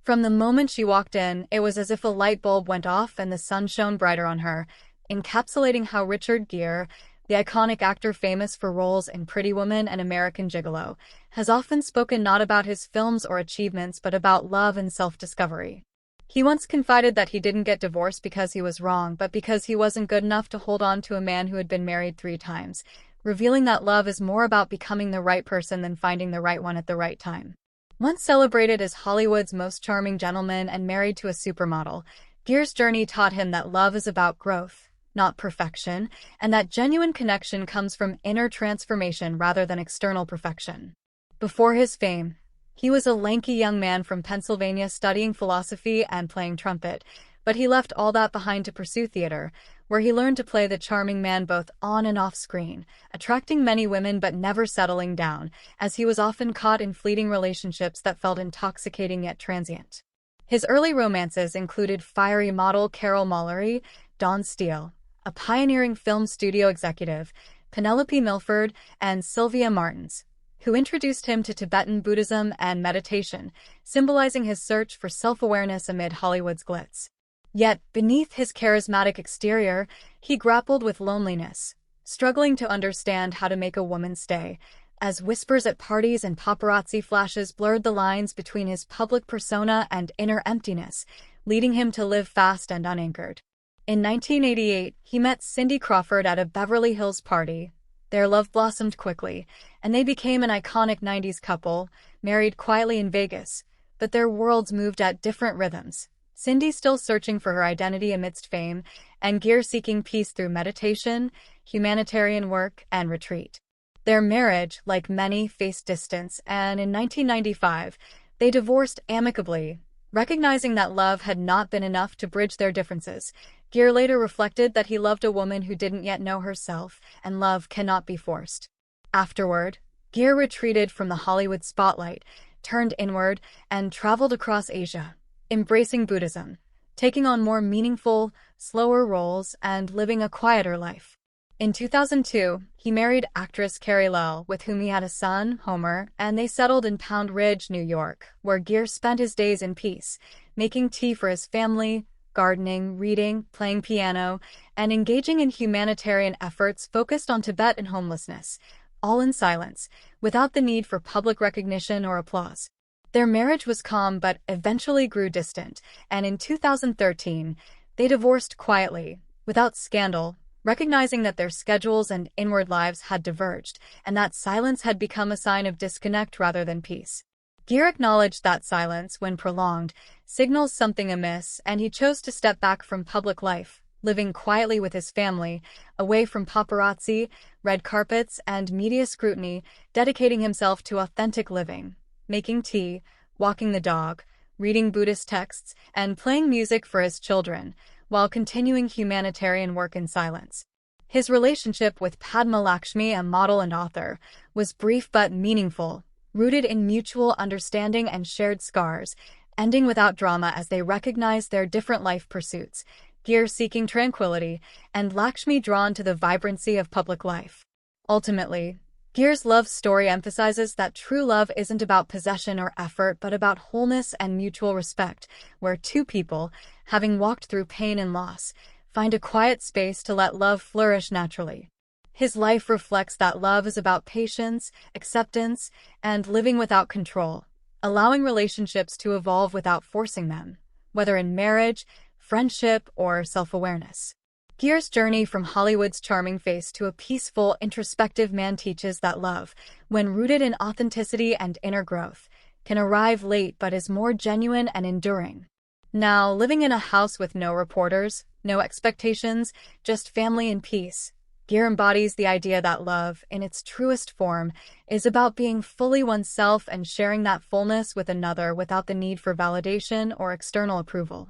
From the moment she walked in, it was as if a light bulb went off and the sun shone brighter on her, encapsulating how Richard Gere, the iconic actor famous for roles in Pretty Woman and American Gigolo, has often spoken not about his films or achievements but about love and self-discovery. He once confided that he didn't get divorced because he was wrong, but because he wasn't good enough to hold on to a man who had been married 3 times, revealing that love is more about becoming the right person than finding the right one at the right time. Once celebrated as Hollywood's most charming gentleman and married to a supermodel, Gere's journey taught him that love is about growth, not perfection, and that genuine connection comes from inner transformation rather than external perfection. Before his fame, he was a lanky young man from Pennsylvania studying philosophy and playing trumpet, but he left all that behind to pursue theater, where he learned to play the charming man both on and off screen, attracting many women but never settling down, as he was often caught in fleeting relationships that felt intoxicating yet transient. His early romances included fiery model Carol Mallory, Dawn Steele, a pioneering film studio executive, Penelope Milford, and Sylvia Martins, who introduced him to Tibetan Buddhism and meditation, symbolizing his search for self-awareness amid Hollywood's glitz. Yet, beneath his charismatic exterior, he grappled with loneliness, struggling to understand how to make a woman stay, as whispers at parties and paparazzi flashes blurred the lines between his public persona and inner emptiness, leading him to live fast and unanchored. In 1988, he met Cindy Crawford at a Beverly Hills party. Their love blossomed quickly, and they became an iconic 90s couple, married quietly in Vegas, but their worlds moved at different rhythms. Cindy still searching for her identity amidst fame, and Gere seeking peace through meditation, humanitarian work, and retreat. Their marriage, like many, faced distance, and in 1995, they divorced amicably, recognizing that love had not been enough to bridge their differences. Gere later reflected that he loved a woman who didn't yet know herself, and love cannot be forced. Afterward, Gere retreated from the Hollywood spotlight, turned inward, and traveled across Asia, embracing Buddhism, taking on more meaningful, slower roles, and living a quieter life. In 2002, he married actress Carrie Lell, with whom he had a son, Homer, and they settled in Pound Ridge, New York, where Gere spent his days in peace, making tea for his family, gardening, reading, playing piano, and engaging in humanitarian efforts focused on Tibet and homelessness, all in silence, without the need for public recognition or applause. Their marriage was calm but eventually grew distant, and in 2013, they divorced quietly, without scandal, recognizing that their schedules and inward lives had diverged, and that silence had become a sign of disconnect rather than peace. Gere acknowledged that silence, when prolonged, signals something amiss, and he chose to step back from public life, living quietly with his family, away from paparazzi, red carpets, and media scrutiny, dedicating himself to authentic living, making tea, walking the dog, reading Buddhist texts, and playing music for his children, while continuing humanitarian work in silence. His relationship with Padma Lakshmi, a model and author, was brief but meaningful, rooted in mutual understanding and shared scars, ending without drama as they recognized their different life pursuits, Gere seeking tranquility, and Lakshmi drawn to the vibrancy of public life. Ultimately, Gere's love story emphasizes that true love isn't about possession or effort but about wholeness and mutual respect, where two people, having walked through pain and loss, find a quiet space to let love flourish naturally. His life reflects that love is about patience, acceptance, and living without control, allowing relationships to evolve without forcing them, whether in marriage, friendship, or self-awareness. Gere's journey from Hollywood's charming face to a peaceful, introspective man teaches that love, when rooted in authenticity and inner growth, can arrive late but is more genuine and enduring. Now, living in a house with no reporters, no expectations, just family and peace, Gere embodies the idea that love, in its truest form, is about being fully oneself and sharing that fullness with another without the need for validation or external approval.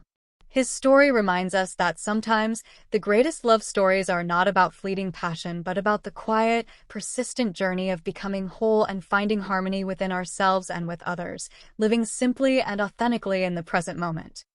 His story reminds us that sometimes the greatest love stories are not about fleeting passion but about the quiet, persistent journey of becoming whole and finding harmony within ourselves and with others, living simply and authentically in the present moment.